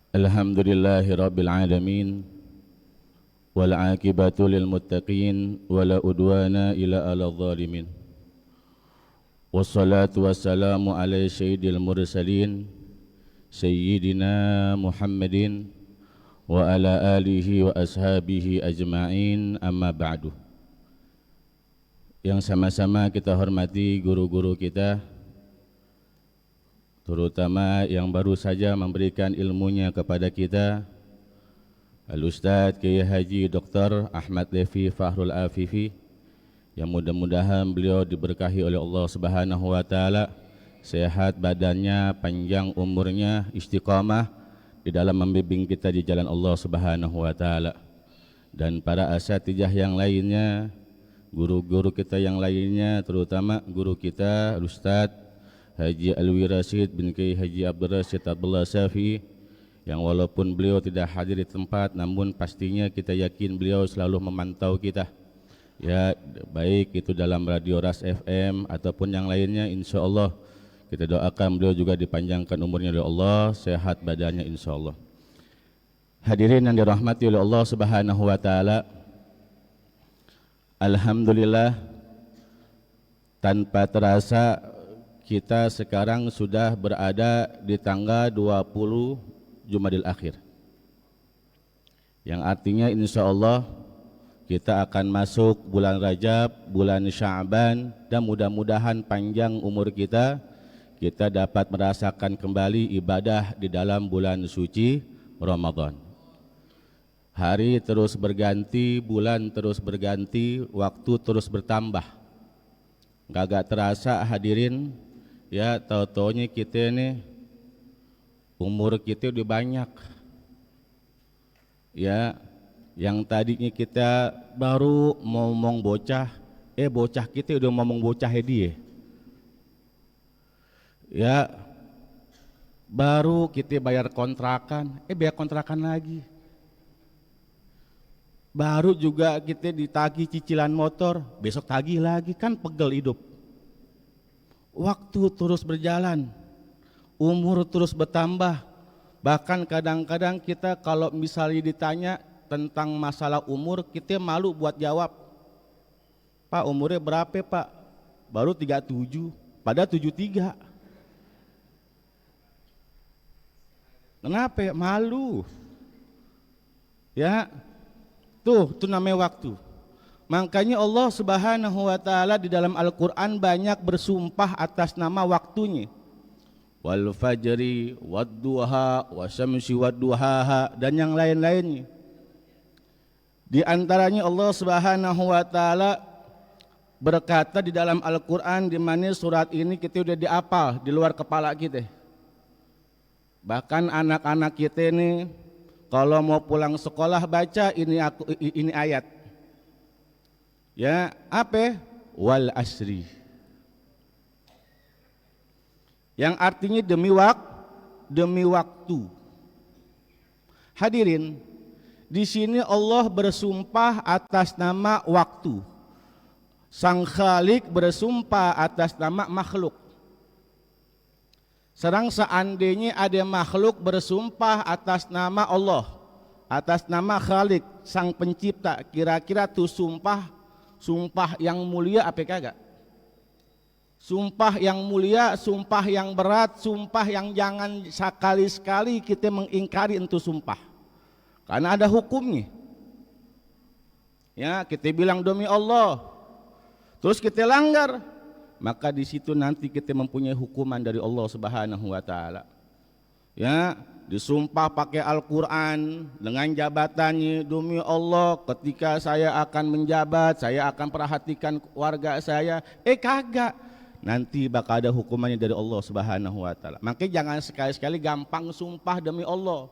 Alhamdulillahi Rabbil Alamin wal aqibatu lil muttaqin wala udwana ila ala zalimin wassalatu wassalamu ala sayyidil mursalin sayyidina Muhammadin wa ala alihi wa ashabihi ajma'in, amma ba'du. Yang sama-sama kita hormati guru-guru kita, terutama yang baru saja memberikan ilmunya kepada kita, Al-Ustadz Kiai Haji Dr. Ahmad Levi Fahrul Afifi, yang mudah-mudahan beliau diberkahi oleh Allah Subhanahu wa Ta'ala, sehat badannya, panjang umurnya, istiqamah di dalam membimbing kita di jalan Allah Subhanahu wa Ta'ala. Dan para asatijah yang lainnya, guru-guru kita yang lainnya, terutama guru kita Al-Ustadz Haji Alwi Rashid bin Kiai Haji Abdul Rashid Abdullah Syafi, yang walaupun beliau tidak hadir di tempat, namun pastinya kita yakin beliau selalu memantau kita, ya, baik itu dalam radio Ras FM ataupun yang lainnya. Insya Allah kita doakan beliau juga dipanjangkan umurnya oleh Allah, sehat badannya insya Allah. Hadirin yang dirahmati oleh Allah Subhanahu wa Ta'ala, alhamdulillah, tanpa terasa kita sekarang sudah berada di tanggal 20 Jumadil Akhir, yang artinya insya Allah kita akan masuk bulan Rajab, bulan Sya'ban, dan mudah-mudahan panjang umur kita dapat merasakan kembali ibadah di dalam bulan suci Ramadan. Hari terus berganti, bulan terus berganti, waktu terus bertambah. Gak terasa hadirin, ya, tahu-taunya kita ini umur kita udah banyak, ya. Yang tadinya kita baru ngomong bocah, bocah kita udah ngomong bocah dia, ya. Baru kita bayar kontrakan, bayar kontrakan lagi. Baru juga kita ditagih cicilan motor, besok tagih lagi, kan pegel hidup. Waktu terus berjalan, umur terus bertambah. Bahkan kadang-kadang kita kalau misalnya ditanya tentang masalah umur, kita malu buat jawab. Pak, umurnya berapa Pak? Baru 37, pada 73. Kenapa? Malu. Ya, tuh namanya waktu. Makanya Allah Subhanahu wa Ta'ala di dalam Al-Quran banyak bersumpah atas nama waktunya. Wal fajri wad duha wasyamsi wad duhaha, dan yang lain-lainnya. Di antaranya Allah Subhanahu wa Ta'ala berkata di dalam Al-Quran, di mana surat ini kita udah dihafal di luar kepala kita. Bahkan anak-anak kita ini kalau mau pulang sekolah baca ini ayat. Ya, apa? Wal asri. Yang artinya demi waktu. Hadirin, di sini Allah bersumpah atas nama waktu. Sang Khalik bersumpah atas nama makhluk. Serang seandainya ada makhluk bersumpah atas nama Allah, atas nama Khalik, Sang Pencipta, kira-kira tuh sumpah yang mulia apa kagak? Sumpah yang mulia, sumpah yang berat, sumpah yang jangan sekali-sekali kita mengingkari itu sumpah. Karena ada hukumnya. Ya, kita bilang demi Allah, terus kita langgar, maka di situ nanti kita mempunyai hukuman dari Allah Subhanahu wa Ta'ala. Ya, disumpah pakai Al-Quran dengan jabatannya, demi Allah ketika saya akan menjabat, saya akan perhatikan warga saya. Kagak, nanti bakal ada hukumannya dari Allah Subhanahu wa Ta'ala. Makanya jangan sekali-sekali gampang sumpah demi Allah.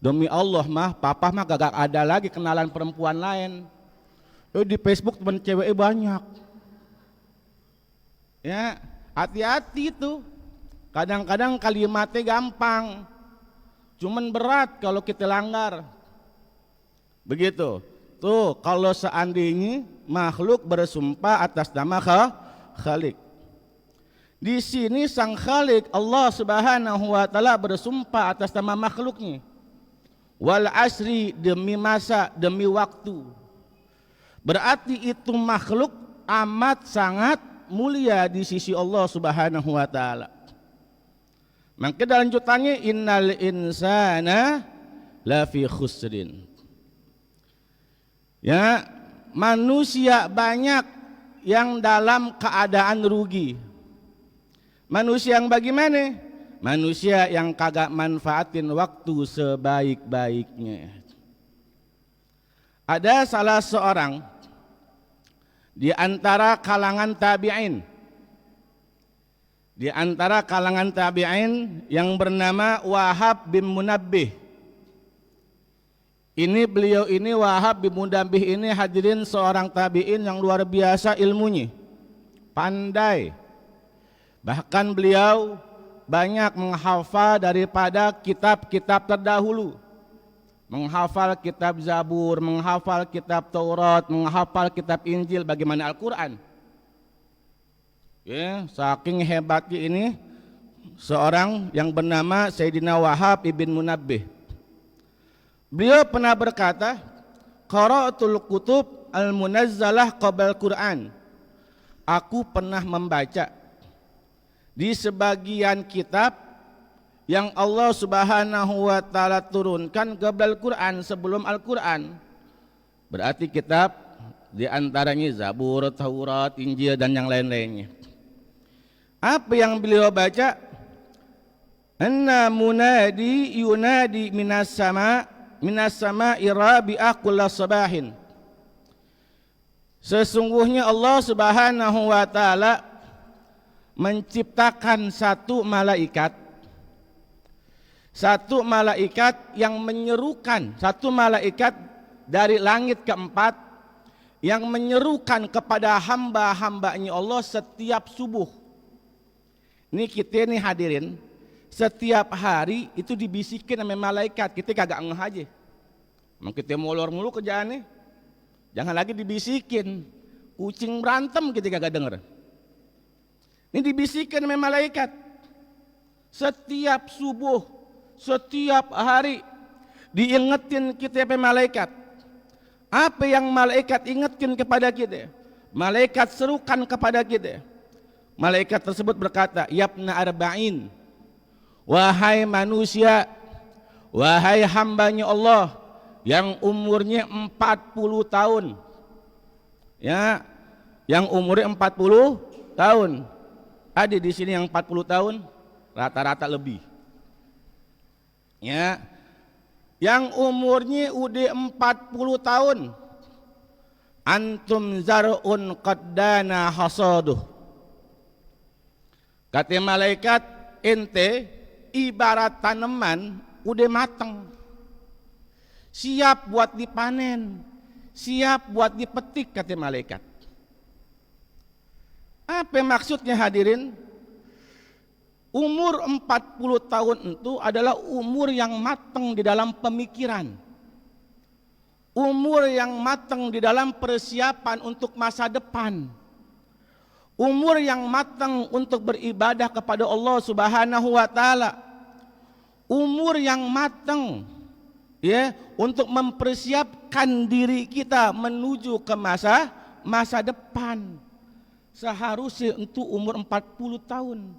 Demi Allah mah, papa mah gak ada lagi kenalan perempuan lain. Di Facebook teman cewek banyak. Ya, hati-hati tuh. Kadang-kadang kalimatnya gampang, cuman berat kalau kita langgar. Begitu. Tuh, kalau seandainya makhluk bersumpah atas nama Khalik. Di sini sang Khalik Allah Subhanahu wa taala bersumpah atas nama makhluknya. Wal asri, demi masa, demi waktu. Berarti itu makhluk amat sangat mulia di sisi Allah Subhanahu wa taala. Maka lanjutannya innal insana lafi khusrin. Ya, manusia banyak yang dalam keadaan rugi. Manusia yang bagaimana? Manusia yang kagak manfaatin waktu sebaik-baiknya. Ada salah seorang di antara kalangan tabi'in, yang bernama Wahab bin Munabbih. Beliau ini Wahab bin Munabbih ini hadirin seorang tabi'in yang luar biasa ilmunya, pandai. Bahkan beliau banyak menghafal daripada kitab-kitab terdahulu. Menghafal kitab Zabur, menghafal kitab Taurat, menghafal kitab Injil, bagaimana Al-Quran. Ya, saking hebatnya ini seorang yang bernama Sayyidina Wahab ibn Munabbih. Beliau pernah berkata, qara'atul kutub al-munazzalah qabla Al-Quran. Aku pernah membaca di sebagian kitab yang Allah Subhanahu wa taala turunkan qabla Al-Quran, sebelum Al-Quran. Berarti kitab di antaranya Zabur, Taurat, Injil dan yang lain-lainnya. Apa yang beliau baca? Anna munadi yunadi minas sama irabi'a kulla sabahin. Sesungguhnya Allah Subhanahu wa taala menciptakan satu malaikat yang menyerukan, satu malaikat dari langit keempat yang menyerukan kepada hamba-hambanya Allah setiap subuh. Ini kita nih hadirin, setiap hari itu dibisikin sama malaikat, kita kagak ngeh aja. Emang kita molor mulu kerjaannya. Jangan lagi dibisikin, kucing berantem kita kagak denger. Ini dibisikin sama malaikat setiap subuh, setiap hari diingetin kita sama malaikat. Apa yang malaikat ingetin kepada kita? Malaikat serukan kepada kita. Malaikat tersebut berkata, yabna arba'in, wahai manusia, wahai hambanya Allah yang umurnya 40 tahun. Ya, yang umurnya 40 tahun. Ada di sini yang 40 tahun, rata-rata lebih. Ya, yang umurnya udah 40 tahun. Antum zar'un qaddana hasaduh. Kata malaikat, ente ibarat tanaman udah matang, siap buat dipanen, siap buat dipetik, kata malaikat. Apa maksudnya hadirin? Umur 40 tahun itu adalah umur yang matang di dalam pemikiran, umur yang matang di dalam persiapan untuk masa depan, umur yang matang untuk beribadah kepada Allah Subhanahu wa taala, umur yang matang ya untuk mempersiapkan diri kita menuju ke masa depan. Seharusnya untuk umur 40 tahun.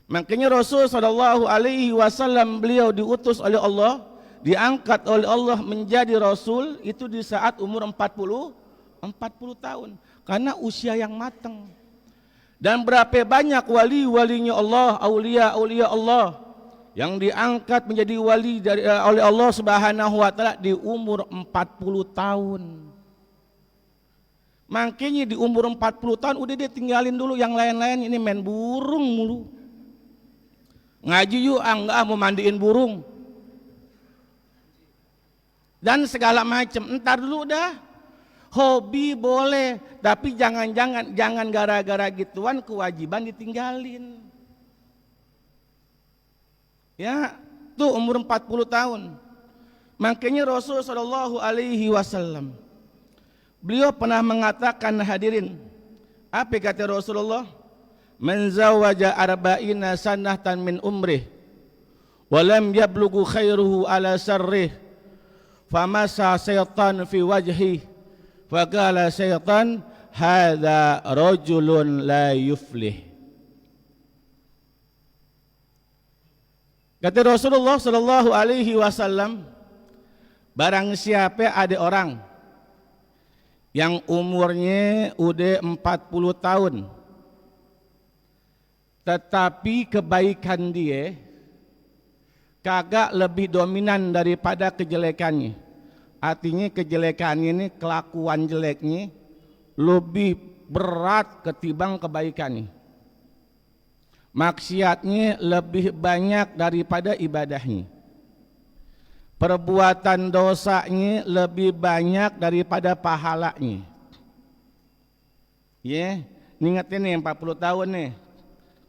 Makanya Rasul sallallahu alaihi wasallam beliau diutus oleh Allah, diangkat oleh Allah menjadi rasul itu di saat umur 40 tahun. Karena usia yang matang. Dan berapa banyak wali-walinya Allah, aulia-aulia Allah yang diangkat menjadi wali oleh Allah Subhanahu wa taala di umur 40 tahun. Makanya di umur 40 tahun udah dia tinggalin dulu yang lain-lain, ini main burung mulu. Ngaji yuk, enggak mau mandiin burung. Dan segala macam, entar dulu dah. Hobi boleh, tapi jangan gara-gara gituan kewajiban ditinggalin. Ya, tuh umur 40 tahun. Makanya Rasul sallallahu alaihi wasallam beliau pernah mengatakan hadirin, apa kata Rasulullah? man zawaja arba'ina sanatan min umrih wa lam yablughu khairuhu ala sarrih famasa syaitan fi wajhi faqala syaitan hadza rajulun la yuflih. Kata Rasulullah sallallahu alaihi wasallam, barang siapa ada orang yang umurnya udah 40 tahun tetapi kebaikan dia kagak lebih dominan daripada kejelekannya. Artinya kejelekannya ini, kelakuan jeleknya lebih berat ketimbang kebaikannya. Maksiatnya lebih banyak daripada ibadahnya. Perbuatan dosanya lebih banyak daripada pahalanya. Ya, ingat ini 40 tahun nih.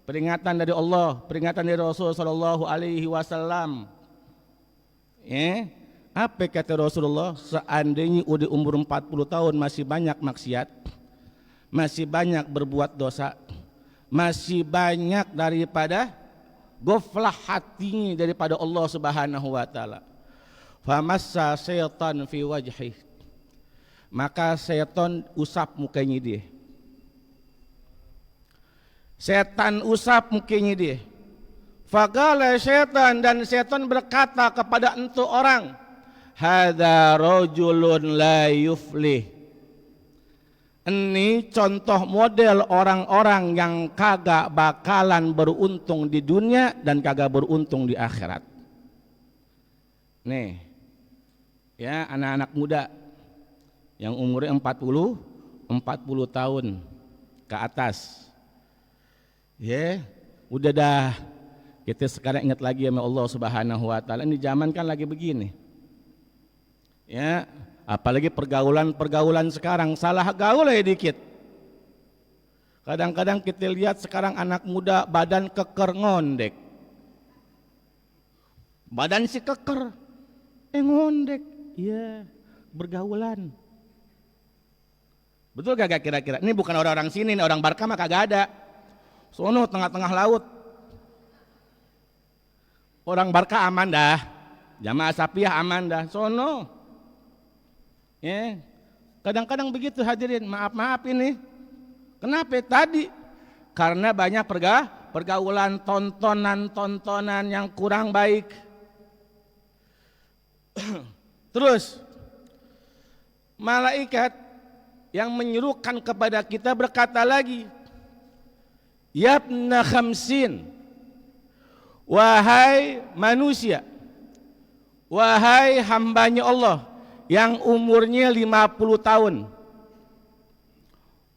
Peringatan dari Allah, peringatan dari Rasul sallallahu alaihi wasallam. Ya, apa kata Rasulullah? Seandainya udah umur 40 tahun masih banyak maksiat, masih banyak berbuat dosa, masih banyak daripada goflah hatinya daripada Allah Subhanahu wa taala. Famassa syaitan fi wajhi, maka syaitan usap mukanya dia. Setan usap mukanya dia. Faqala syaitan, dan setan berkata kepada itu orang, hadza rajulun la yuflih. Ini contoh model orang-orang yang kagak bakalan beruntung di dunia dan kagak beruntung di akhirat. Nih, ya anak-anak muda yang umurnya 40 tahun ke atas. Ya, udah dah. Kita sekarang ingat lagi sama Allah Subhanahu wa taala. Ini zaman kan lagi begini. Ya, apalagi pergaulan sekarang salah gaul ya dikit. Kadang-kadang kita lihat sekarang anak muda badan keker ngondek. Badan si keker ngondek. Iya, bergaulan. Betul gak kira-kira? Ini bukan orang-orang sini, ini orang Barka mah kagak ada. Sono tengah-tengah laut. Orang Barka aman dah. Jamaah Sapiah aman dah. Sono. Ya. Kadang-kadang begitu hadirin. Maaf ini. Kenapa tadi? Karena banyak pergaulan, tontonan yang kurang baik. Terus malaikat yang menyuruhkan kepada kita berkata lagi, Yabna khamsin, wahai manusia, wahai hambanya Allah yang umurnya 50 tahun.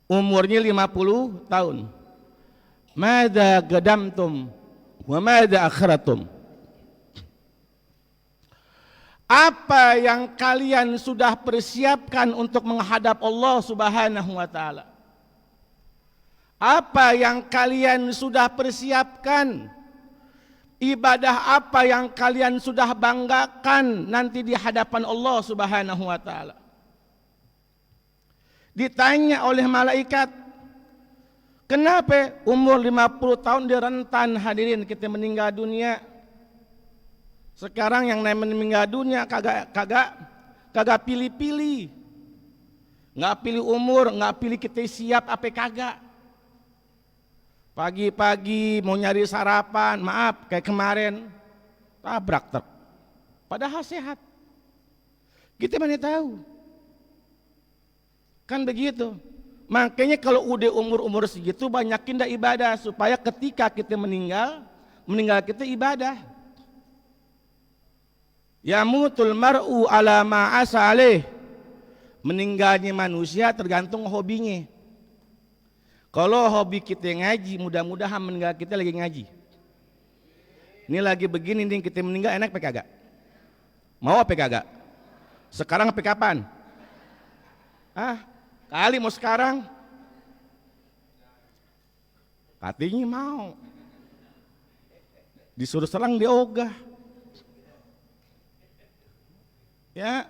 Umurnya 50 tahun. Mada gadamtum wa mada akhratum. Apa yang kalian sudah persiapkan untuk menghadap Allah Subhanahu wa taala? Apa yang kalian sudah persiapkan? Ibadah apa yang kalian sudah banggakan nanti di hadapan Allah Subhanahu wa taala? Ditanya oleh malaikat, kenapa umur 50 tahun dia rentan hadirin kita meninggal dunia? Sekarang yang namanya meninggal dunia kagak pilih-pilih. Enggak pilih umur, enggak pilih kita siap apa kagak. Pagi-pagi mau nyari sarapan, maaf kayak kemarin tabrak truk. Padahal sehat. Kita mana tahu. Kan begitu. Makanya kalau udah umur-umur segitu banyakin dah ibadah supaya ketika kita meninggal kita ibadah. Yamutul mar'u ala ma asa alaih. Meninggalnya manusia tergantung hobinya. Kalau hobi kita ngaji, mudah-mudahan meninggal kita lagi ngaji. Ini lagi begini nih kita meninggal enak apa kagak? Mau apa kagak? Sekarang apa kapan? Kali mau sekarang? Katanya mau. Disuruh serang dia ogah. Ya.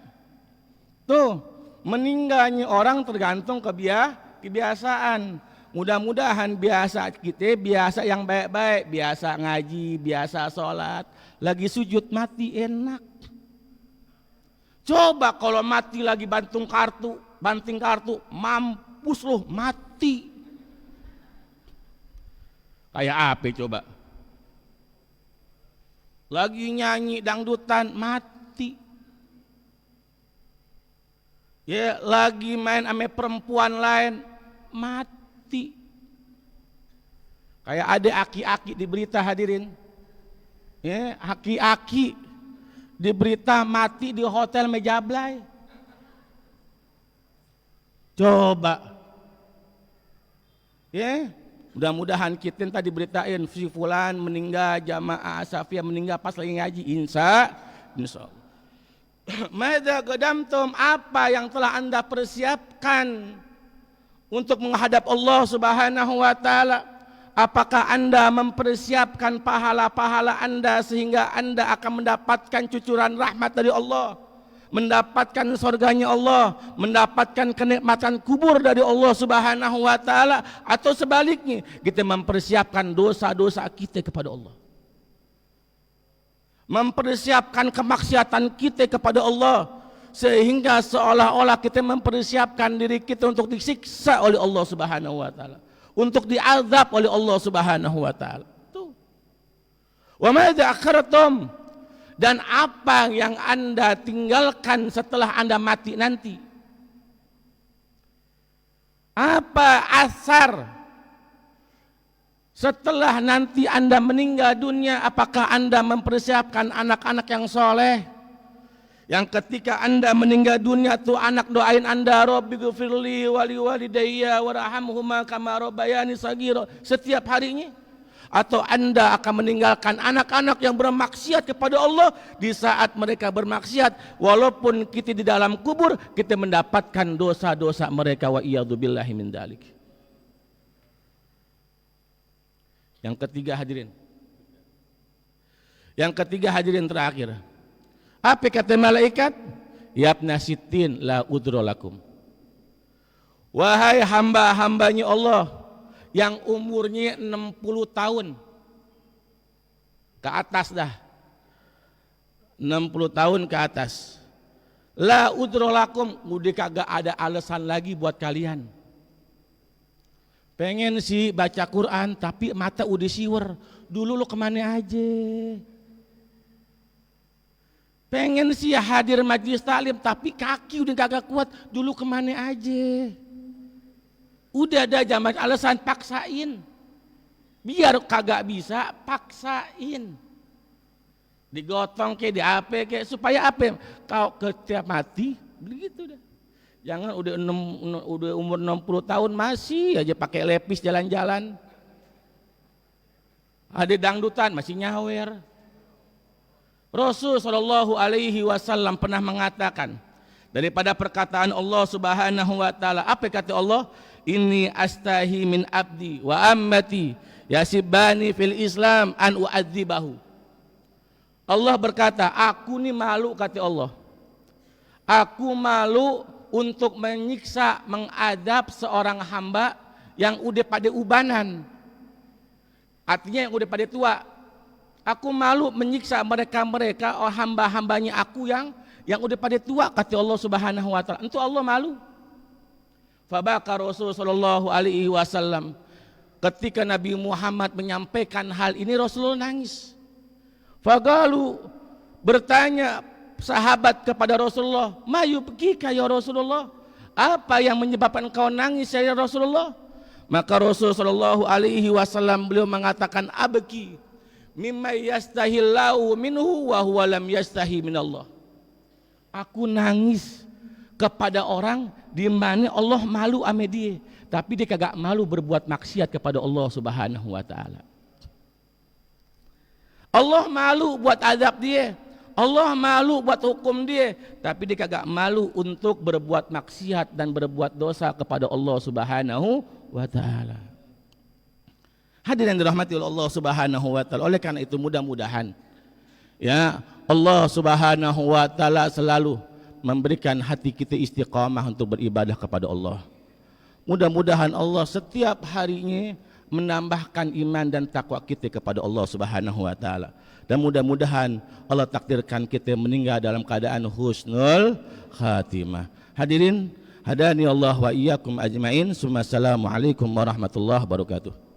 Tuh, meninggalnya orang tergantung kebiasaan. Mudah-mudahan biasa kita, biasa yang baik-baik, biasa ngaji, biasa sholat, lagi sujud mati enak. Coba kalau mati lagi banting kartu, mampus loh, mati. Kayak apa coba? Lagi nyanyi dangdutan, mati. Ya, lagi main sama perempuan lain, mati. Kayak ada aki-aki di berita hadirin, ya, aki-aki di berita mati di hotel Mejablay. Coba, ya, mudah-mudahan kita tadi beritain si fulan meninggal, jamaah Safiyah meninggal pas lagi ngaji, insya Allah. Madza qadamtum, apa yang telah Anda persiapkan untuk menghadap Allah Subhanahu wa taala? Apakah Anda mempersiapkan pahala-pahala Anda sehingga Anda akan mendapatkan cucuran rahmat dari Allah, mendapatkan surganya Allah, mendapatkan kenikmatan kubur dari Allah Subhanahu wa taala, atau sebaliknya kita mempersiapkan dosa-dosa kita kepada Allah, mempersiapkan kemaksiatan kita kepada Allah, sehingga seolah-olah kita mempersiapkan diri kita untuk disiksa oleh Allah Subhanahu wa taala, untuk diazab oleh Allah Subhanahu wa taala. Tuh. Wa madza akhirtum, dan apa yang Anda tinggalkan setelah Anda mati nanti? Apa asar setelah nanti Anda meninggal dunia? Apakah Anda mempersiapkan anak-anak yang soleh, yang ketika Anda meninggal dunia tuh anak doain Anda, Rabbighfirli wa liwalidayya warhamhuma kama rabbayani shaghira, setiap harinya? Atau Anda akan meninggalkan anak-anak yang bermaksiat kepada Allah di saat mereka bermaksiat, walaupun kita di dalam kubur kita mendapatkan dosa-dosa mereka, wa iyadzubillahi min dzalik. Yang ketiga hadirin terakhir, apa kata malaikat? Yabna sittin la udra lakum. Wahai hamba-hambanya Allah yang umurnya 60 tahun ke atas dah, 60 tahun ke atas, la udra lakum, udah kagak ada alasan lagi buat kalian. Pengen sih baca Quran tapi mata udah siwer, dulu lo kemana aja? Pengen sih hadir majlis taklim tapi kaki udah kagak kuat, dulu kemana aja? Udah ada zaman alasan paksain, biar kagak bisa paksain, digotong ke di apa ke, supaya apa? Kau ketika mati begitu dah. Jangan udah umur 60 tahun masih aja pakai lepis jalan-jalan, ada dangdutan masih nyawer. Rasul sallallahu alaihi wasallam pernah mengatakan, daripada perkataan Allah Subhanahu wa taala, apa kata Allah? Inni astahi min abdi wa ammati yasibani fil Islam an uadzibahu. Allah berkata, aku nih malu, kata Allah, aku malu untuk menyiksa, mengadab seorang hamba yang udah pada ubanan, artinya yang udah pada tua. Aku malu menyiksa mereka hamba-hambanya aku yang udah pada tua, kata Allah Subhanahu wa taala. Itu Allah malu. Fabaka Rasul sallallahu alaihi wasallam, ketika Nabi Muhammad menyampaikan hal ini Rasulullah nangis. Fagalu, bertanya sahabat kepada Rasulullah, ma yubkika ya Rasulullah, apa yang menyebabkan engkau nangis ya Rasulullah? Maka Rasul sallallahu alaihi wasallam beliau mengatakan, abki mimma yastahillahu minhu wa huwa lam yastahi minallah. Aku nangis kepada orang di mana Allah malu sama dia, tapi dia kagak malu berbuat maksiat kepada Allah Subhanahu wa taala. Allah malu buat azab dia, Allah malu buat hukum dia, tapi dia kagak malu untuk berbuat maksiat dan berbuat dosa kepada Allah Subhanahu wa taala. Hadirin dirahmati oleh Allah Subhanahu wa taala. Oleh karena itu mudah-mudahan ya Allah Subhanahu wa taala selalu memberikan hati kita istiqamah untuk beribadah kepada Allah. Mudah-mudahan Allah setiap harinya menambahkan iman dan takwa kita kepada Allah Subhanahu wa taala. Dan mudah-mudahan Allah takdirkan kita meninggal dalam keadaan husnul khatimah. Hadirin, hadani Allah wa iyyakum ajmain. Assalamualaikum warahmatullahi wabarakatuh.